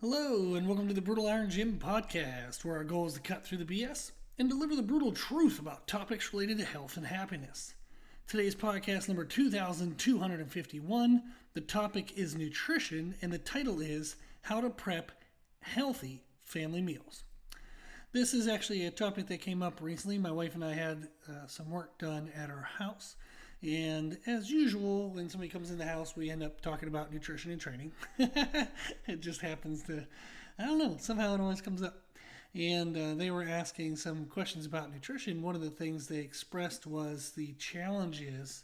Hello, and welcome to the Brutal Iron Gym podcast, where our goal is to cut through the BS and deliver the brutal truth about topics related to health and happiness. Today's podcast number 2251. The topic is nutrition, and the title is How to Prep Healthy Family Meals. This is actually a topic that came up recently. My wife and I had some work done at our house. And as usual, when somebody comes in the house, we end up talking about nutrition and training. It just happens to, I don't know, somehow it always comes up. And they were asking some questions about nutrition. One of the things they expressed was the challenges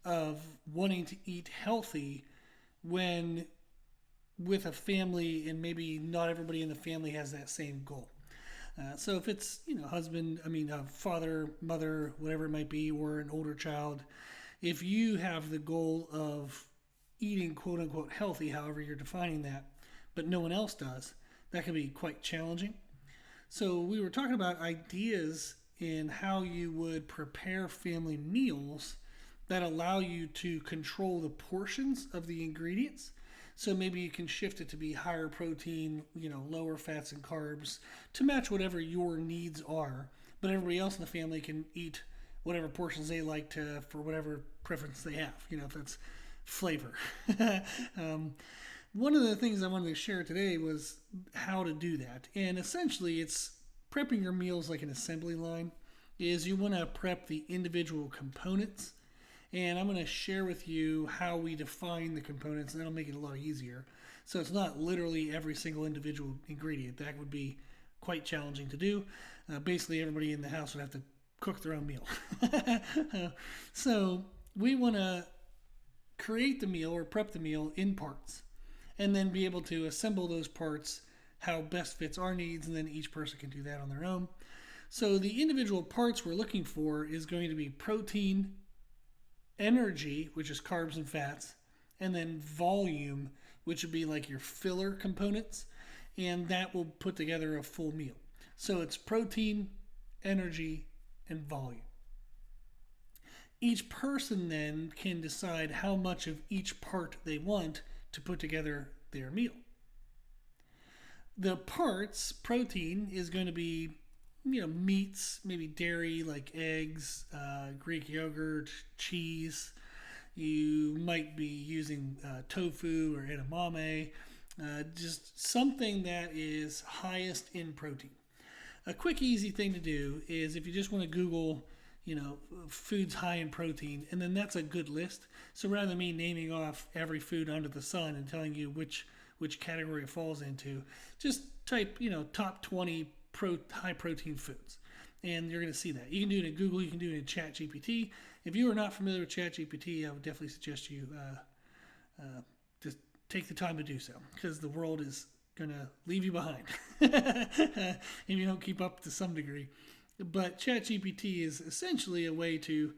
of wanting to eat healthy when with a family, and maybe not everybody in the family has that same goal. So if it's, father, mother, whatever it might be, or an older child, if you have the goal of eating quote unquote healthy, however you're defining that, but no one else does, that can be quite challenging. So we were talking about ideas in how you would prepare family meals that allow you to control the portions of the ingredients. So maybe you can shift it to be higher protein, lower fats and carbs to match whatever your needs are. But everybody else in the family can eat whatever portions they like to for whatever preference they have, if that's flavor. One of the things I wanted to share today was how to do that. And essentially it's prepping your meals like an assembly line. Is you want to prep the individual components. And I'm going to share with you how we define the components, and that'll make it a lot easier. So it's not literally every single individual ingredient. That would be quite challenging to do. Basically, everybody in the house would have to cook their own meal. So we want to create the meal or prep the meal in parts, and then be able to assemble those parts how best fits our needs, and then each person can do that on their own. So the individual parts we're looking for is going to be protein, energy, which is carbs and fats, and then volume, which would be like your filler components, and that will put together a full meal. So it's protein, energy, and volume. Each person then can decide how much of each part they want to put together their meal. The parts, protein, is going to be meats, maybe dairy like eggs, Greek yogurt, cheese. You might be using tofu or edamame, just something that is highest in protein. A quick, easy thing to do is if you just want to Google, foods high in protein, and then that's a good list. So rather than me naming off every food under the sun and telling you which category it falls into, just type, top 20 high protein foods, and you're going to see that. You can do it in Google, you can do it in ChatGPT. If you are not familiar with ChatGPT, I would definitely suggest you just take the time to do so, because the world is going to leave you behind if you don't keep up to some degree. But ChatGPT is essentially a way to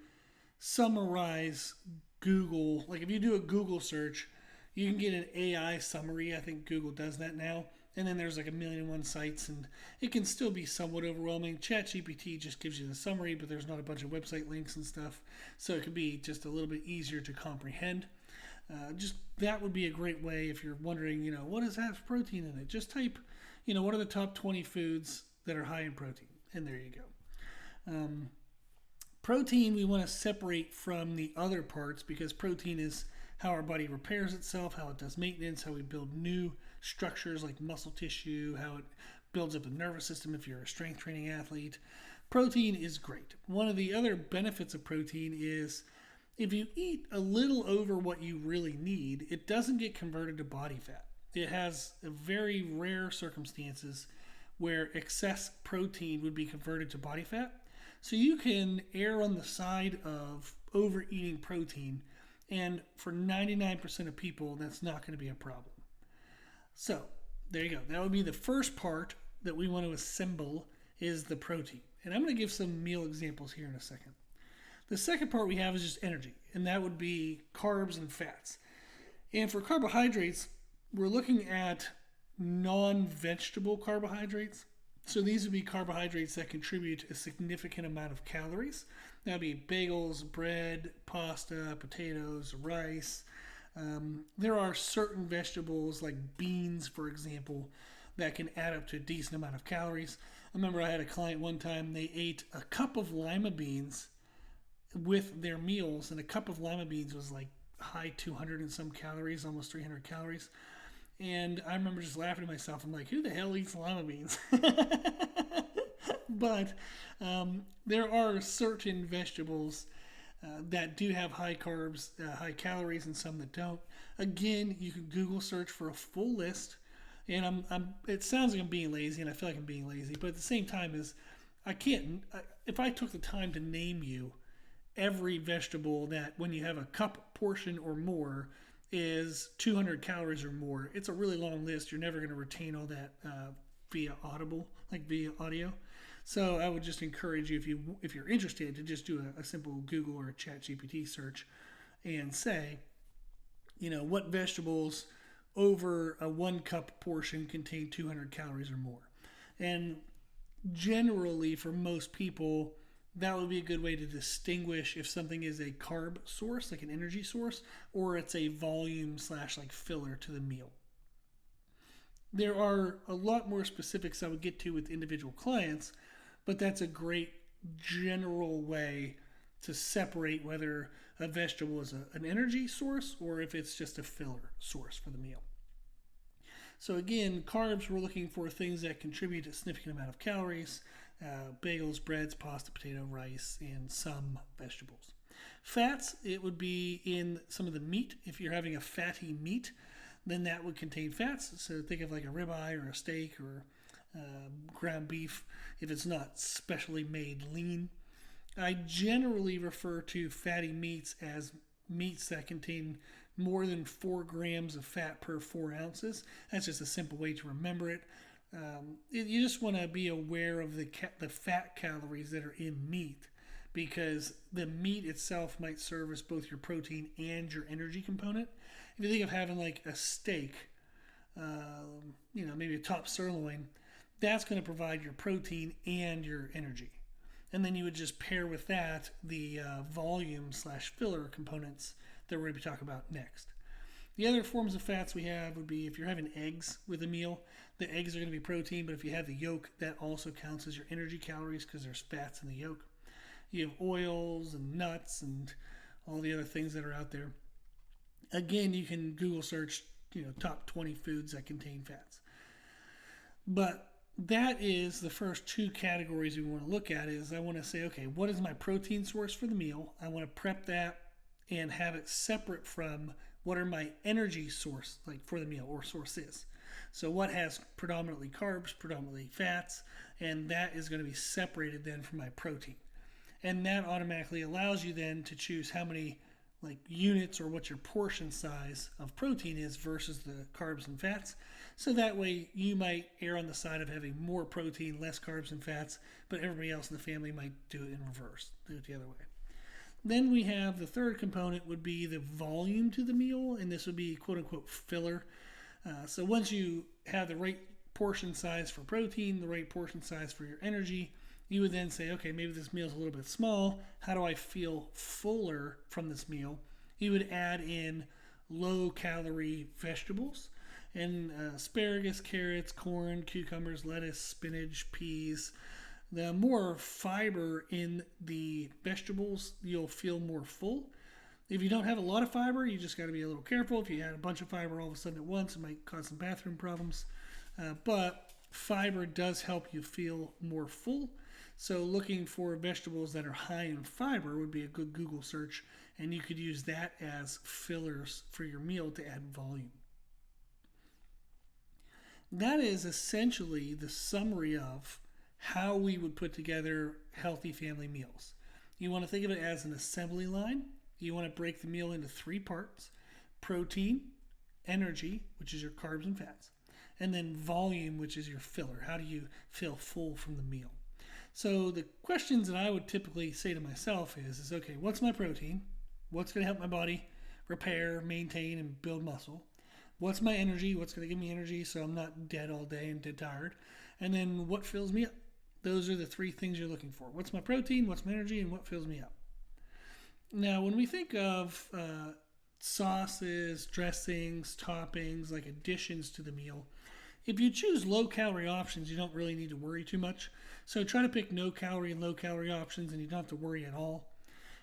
summarize Google. Like if you do a Google search, you can get an AI summary. I think Google does that now. And then there's like 1,000,001 sites, and it can still be somewhat overwhelming. ChatGPT just gives you the summary, but there's not a bunch of website links and stuff. So it could be just a little bit easier to comprehend. Just that would be a great way if you're wondering, what does have protein in it? Just type, what are the top 20 foods that are high in protein? And there you go. Protein we want to separate from the other parts, because protein is how our body repairs itself, how it does maintenance, how we build new structures like muscle tissue, how it builds up the nervous system if you're a strength training athlete. Protein is great. One of the other benefits of protein is if you eat a little over what you really need, it doesn't get converted to body fat. It has very rare circumstances where excess protein would be converted to body fat. So you can err on the side of overeating protein, and for 99% of people, that's not going to be a problem. So there you go. That would be the first part that we want to assemble, is the protein. And I'm going to give some meal examples here in a second. The second part we have is just energy, and that would be carbs and fats. And for carbohydrates, we're looking at non-vegetable carbohydrates. So these would be carbohydrates that contribute a significant amount of calories. That would be bagels, bread, pasta, potatoes, rice, There are certain vegetables, like beans, for example, that can add up to a decent amount of calories. I remember I had a client one time, they ate a cup of lima beans with their meals, and a cup of lima beans was like high 200 and some calories, almost 300 calories. And I remember just laughing to myself. I'm like, who the hell eats lima beans? But there are certain vegetables that do have high carbs, high calories, and some that don't. Again, you can Google search for a full list. And it sounds like I'm being lazy, and I feel like I'm being lazy. But at the same time, I can't. If I took the time to name you every vegetable that, when you have a cup portion or more, is 200 calories or more, it's a really long list. You're never going to retain all that via audio. So I would just encourage you, if you're interested, to just do a simple Google or a Chat GPT search and say, what vegetables over a 1 cup portion contain 200 calories or more. And generally, for most people, that would be a good way to distinguish if something is a carb source, like an energy source, or it's a volume / like filler to the meal. There are a lot more specifics I would get to with individual clients, but that's a great general way to separate whether a vegetable is an energy source or if it's just a filler source for the meal. So again, carbs, we're looking for things that contribute a significant amount of calories, bagels, breads, pasta, potato, rice, and some vegetables. Fats, it would be in some of the meat. If you're having a fatty meat, then that would contain fats. So think of like a ribeye or a steak or ground beef if it's not specially made lean. I generally refer to fatty meats as meats that contain more than 4 grams of fat per 4 ounces. That's just a simple way to remember it. You just want to be aware of the fat calories that are in meat, because the meat itself might serve as both your protein and your energy component. If you think of having like a steak, maybe a top sirloin, that's going to provide your protein and your energy. And then you would just pair with that the volume / filler components that we're going to be talking about next. The other forms of fats we have would be if you're having eggs with a meal, the eggs are going to be protein, but if you have the yolk, that also counts as your energy calories because there's fats in the yolk. You have oils and nuts and all the other things that are out there. Again, you can Google search, top 20 foods that contain fats. But that is the first 2 categories we want to look at. Is I want to say, okay, what is my protein source for the meal? I want to prep that and have it separate from what are my energy source, like for the meal, or sources. So what has predominantly carbs, predominantly fats, and that is going to be separated then from my protein. And that automatically allows you then to choose how many units or what your portion size of protein is versus the carbs and fats. So that way you might err on the side of having more protein, less carbs and fats, but everybody else in the family might do it in reverse, do it the other way. Then we have the third component would be the volume to the meal, and this would be quote unquote filler. So once you have the right portion size for protein, the right portion size for your energy, you would then say, okay, maybe this meal is a little bit small. How do I feel fuller from this meal? You would add in low-calorie vegetables and asparagus, carrots, corn, cucumbers, lettuce, spinach, peas. The more fiber in the vegetables, you'll feel more full. If you don't have a lot of fiber, you just got to be a little careful. If you add a bunch of fiber all of a sudden at once, it might cause some bathroom problems. But fiber does help you feel more full. So looking for vegetables that are high in fiber would be a good Google search, and you could use that as fillers for your meal to add volume. That is essentially the summary of how we would put together healthy family meals. You want to think of it as an assembly line. You want to break the meal into 3 parts: protein, energy, which is your carbs and fats, and then volume, which is your filler. How do you feel full from the meal? So the questions that I would typically say to myself is okay, what's my protein? What's going to help my body repair, maintain, and build muscle? What's my energy? What's going to give me energy so I'm not dead all day and dead tired? And then what fills me up? Those are the 3 things you're looking for. What's my protein? What's my energy? And what fills me up? Now, when we think of sauces, dressings, toppings, like additions to the meal. If you choose low calorie options, you don't really need to worry too much. So try to pick no calorie and low calorie options, and you don't have to worry at all.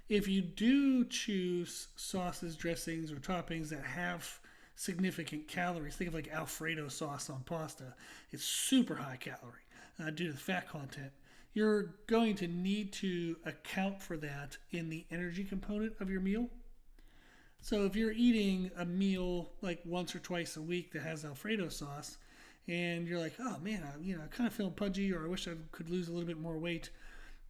If you do choose sauces, dressings, or toppings that have significant calories, think of like Alfredo sauce on pasta, it's super high calorie due to the fat content. You're going to need to account for that in the energy component of your meal. So if you're eating a meal like once or twice a week that has Alfredo sauce, and you're like, oh man, I kind of feel pudgy, or I wish I could lose a little bit more weight,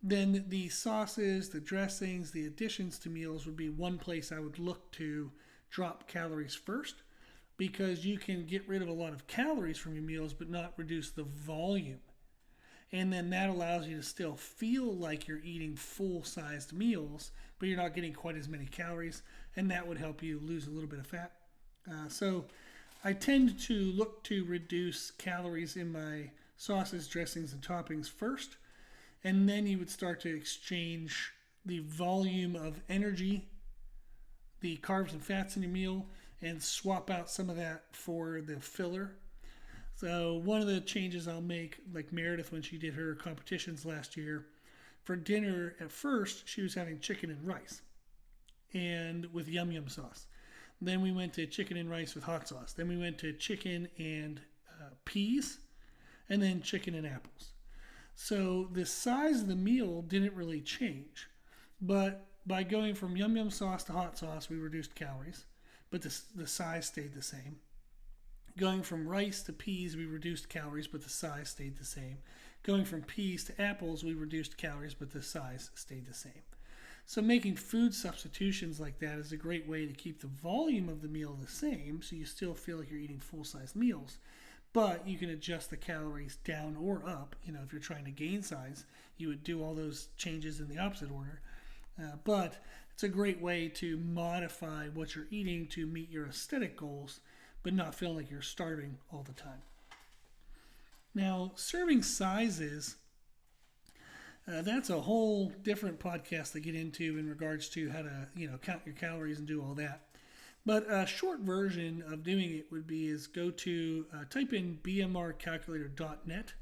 then the sauces, the dressings, the additions to meals would be one place I would look to drop calories first, because you can get rid of a lot of calories from your meals but not reduce the volume. And then that allows you to still feel like you're eating full-sized meals, but you're not getting quite as many calories, and that would help you lose a little bit of fat. So I tend to look to reduce calories in my sauces, dressings, and toppings first, and then you would start to exchange the volume of energy, the carbs and fats in your meal, and swap out some of that for the filler. So one of the changes I'll make, like Meredith when she did her competitions last year, for dinner at first she was having chicken and rice and with yum yum sauce. Then we went to chicken and rice with hot sauce. Then we went to chicken and peas, and then chicken and apples. So the size of the meal didn't really change, but by going from yum yum sauce to hot sauce, we reduced calories, but the size stayed the same. Going from rice to peas, we reduced calories, but the size stayed the same. Going from peas to apples, we reduced calories, but the size stayed the same. So making food substitutions like that is a great way to keep the volume of the meal the same, so you still feel like you're eating full-size meals, but you can adjust the calories down or up. If you're trying to gain size, you would do all those changes in the opposite order. But it's a great way to modify what you're eating to meet your aesthetic goals, but not feel like you're starving all the time. Now, serving sizes, that's a whole different podcast to get into in regards to how to, count your calories and do all that. But a short version of doing it would be go to type in bmrcalculator.net,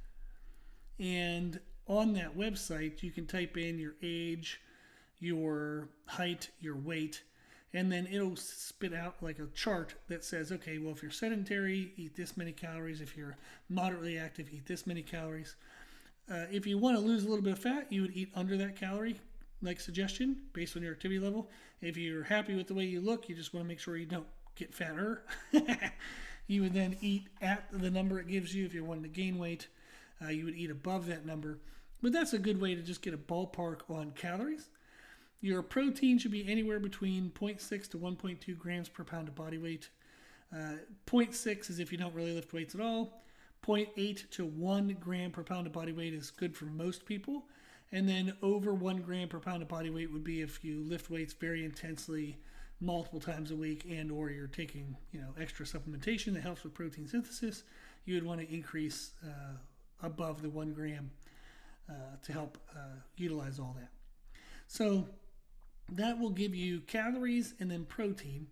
and on that website you can type in your age, your height, your weight, and then it'll spit out like a chart that says, okay, well, if you're sedentary, eat this many calories. If you're moderately active, eat this many calories. If you want to lose a little bit of fat, you would eat under that calorie like suggestion based on your activity level. If you're happy with the way you look, you just want to make sure you don't get fatter. You would then eat at the number it gives you. If you're wanting to gain weight, you would eat above that number. But that's a good way to just get a ballpark on calories. Your protein should be anywhere between 0.6 to 1.2 grams per pound of body weight. 0.6 is if you don't really lift weights at all. 0.8 to 1 gram per pound of body weight is good for most people. And then over 1 gram per pound of body weight would be if you lift weights very intensely multiple times a week, and or you're taking extra supplementation that helps with protein synthesis. You would want to increase above the 1 gram to help utilize all that. So that will give you calories and then protein.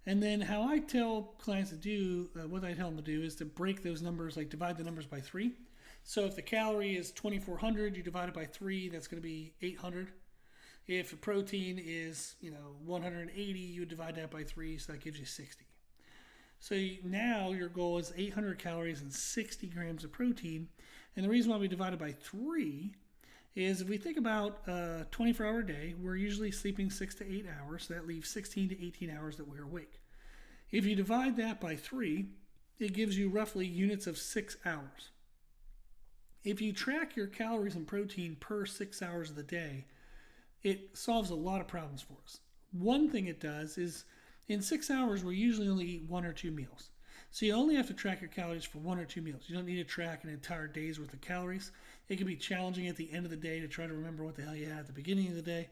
And then how I tell clients to do, what I tell them to do is to break those numbers, like divide the numbers by 3. So if the calorie is 2,400, you divide it by 3, that's going to be 800. If the protein is 180, you divide that by 3, so that gives you 60. So now your goal is 800 calories and 60 grams of protein. And the reason why we divide it by 3 is if we think about a 24-hour day, we're usually sleeping 6 to 8 hours. So that leaves 16 to 18 hours that we're awake. If you divide that by 3, it gives you roughly units of 6 hours. If you track your calories and protein per 6 hours of the day, it solves a lot of problems for us. One thing it does is in 6 hours, we usually only eat 1 or 2 meals. So you only have to track your calories for 1 or 2 meals. You don't need to track an entire day's worth of calories. It can be challenging at the end of the day to try to remember what the hell you had at the beginning of the day.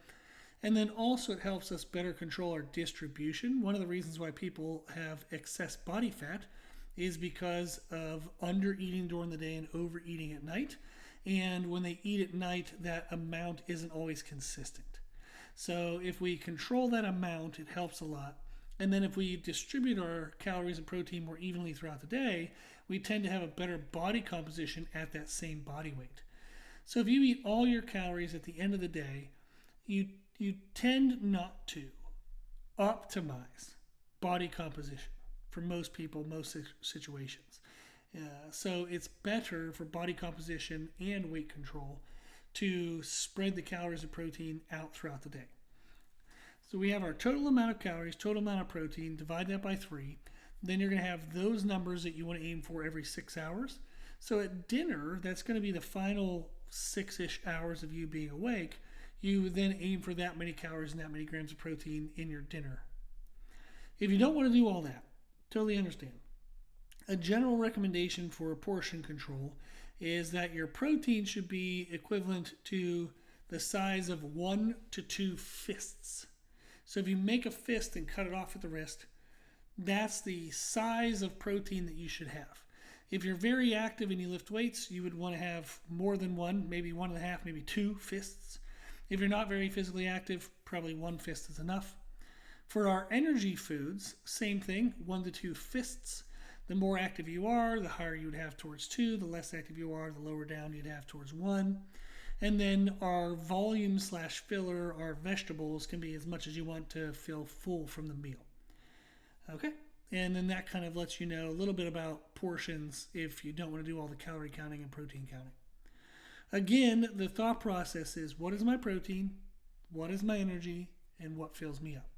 And then also it helps us better control our distribution. One of the reasons why people have excess body fat is because of under eating during the day and overeating at night. And when they eat at night, that amount isn't always consistent. So if we control that amount, it helps a lot. And then if we distribute our calories and protein more evenly throughout the day, we tend to have a better body composition at that same body weight. So if you eat all your calories at the end of the day, you tend not to optimize body composition for most people, most situations. So it's better for body composition and weight control to spread the calories and protein out throughout the day. So we have our total amount of calories, total amount of protein, divide that by 3. Then you're going to have those numbers that you want to aim for every 6 hours. So at dinner, that's going to be the final 6-ish hours of you being awake. You then aim for that many calories and that many grams of protein in your dinner. If you don't want to do all that, totally understand. A general recommendation for portion control is that your protein should be equivalent to the size of 1 to 2 fists. So if you make a fist and cut it off at the wrist, that's the size of protein that you should have. If you're very active and you lift weights, you would want to have more than one, maybe 1.5, maybe 2 fists. If you're not very physically active, probably 1 fist is enough. For our energy foods, same thing, 1 to 2 fists. The more active you are, the higher you would have towards 2. The less active you are, the lower down you'd have towards 1. And then our volume / filler, our vegetables, can be as much as you want to feel full from the meal. Okay? And then that kind of lets you know a little bit about portions if you don't want to do all the calorie counting and protein counting. Again, the thought process is, what is my protein, what is my energy, and what fills me up?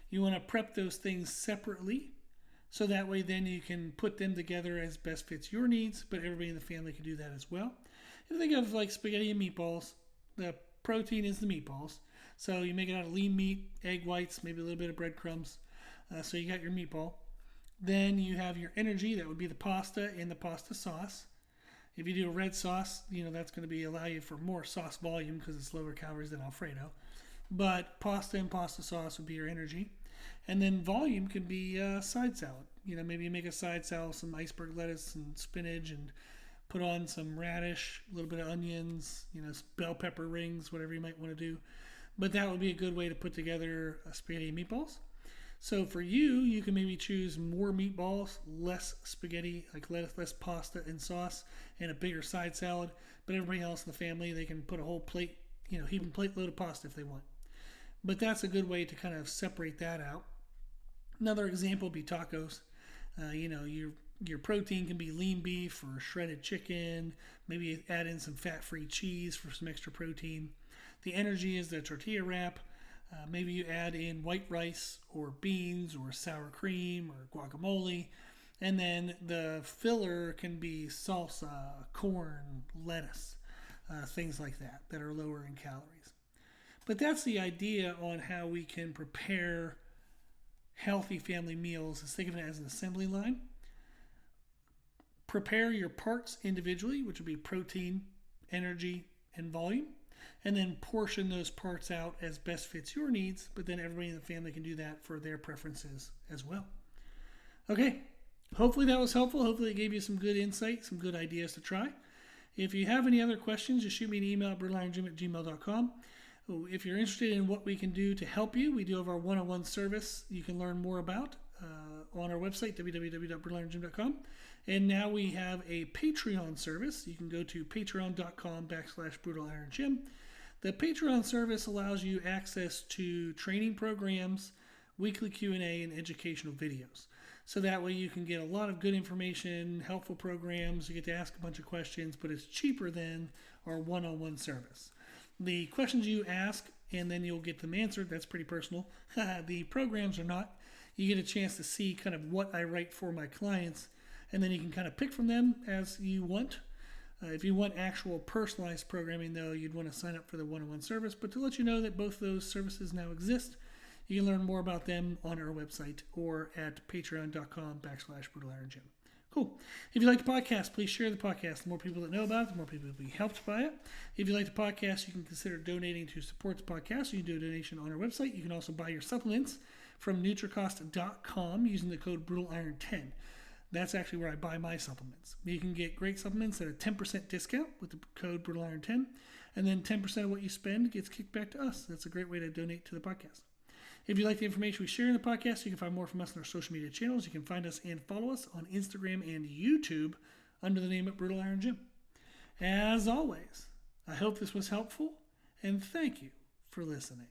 You want to prep those things separately, so that way then you can put them together as best fits your needs, but everybody in the family can do that as well. If you think of like spaghetti and meatballs, the protein is the meatballs. So you make it out of lean meat, egg whites, maybe a little bit of breadcrumbs. So you got your meatball. Then you have your energy, that would be the pasta and the pasta sauce. If you do a red sauce, that's going to allow you for more sauce volume because it's lower calories than Alfredo. But pasta and pasta sauce would be your energy. And then volume can be side salad. Maybe you make a side salad, some iceberg lettuce and spinach, and put on some radish, a little bit of onions, bell pepper rings, whatever you might want to do. But that would be a good way to put together spaghetti and meatballs. So for you, you can maybe choose more meatballs, less spaghetti, like less pasta and sauce, and a bigger side salad. But everybody else in the family, they can put a whole plate, heaping plate load of pasta if they want. But that's a good way to kind of separate that out. Another example would be tacos. Your protein can be lean beef or shredded chicken. Maybe add in some fat-free cheese for some extra protein. The energy is the tortilla wrap. Maybe you add in white rice or beans or sour cream or guacamole. And then the filler can be salsa, corn, lettuce, things like that are lower in calories. But that's the idea on how we can prepare healthy family meals. Is think of it as an assembly line. Prepare your parts individually, which would be protein, energy, and volume. And then portion those parts out as best fits your needs, but then everybody in the family can do that for their preferences as well. Okay, hopefully that was helpful. Hopefully it gave you some good insight, some good ideas to try. If you have any other questions, just shoot me an email at brutalirongym@gmail.com. If you're interested in what we can do to help you, we do have our one-on-one service you can learn more about on our website, www.brutalirongym.com. And now we have a Patreon service. You can go to patreon.com/brutalirongym. The Patreon service allows you access to training programs, weekly Q&A, and educational videos. So that way you can get a lot of good information, helpful programs. You get to ask a bunch of questions, but it's cheaper than our one-on-one service. The questions you ask, and then you'll get them answered. That's pretty personal. The programs are not. You get a chance to see kind of what I write for my clients, and then you can kind of pick from them as you want. If you want actual personalized programming, though, you'd want to sign up for the one-on-one service. But to let you know that both those services now exist, you can learn more about them on our website or at patreon.com/brutalirongym. Cool. If you like the podcast, please share the podcast. The more people that know about it, the more people will be helped by it. If you like the podcast, you can consider donating to support the podcast. You can do a donation on our website. You can also buy your supplements from Nutricost.com using the code BrutalIron10. That's actually where I buy my supplements. You can get great supplements at a 10% discount with the code BrutalIron10, and then 10% of what you spend gets kicked back to us. That's a great way to donate to the podcast. If you like the information we share in the podcast, you can find more from us on our social media channels. You can find us and follow us on Instagram and YouTube under the name of Brutal Iron Gym. As always, I hope this was helpful, and thank you for listening.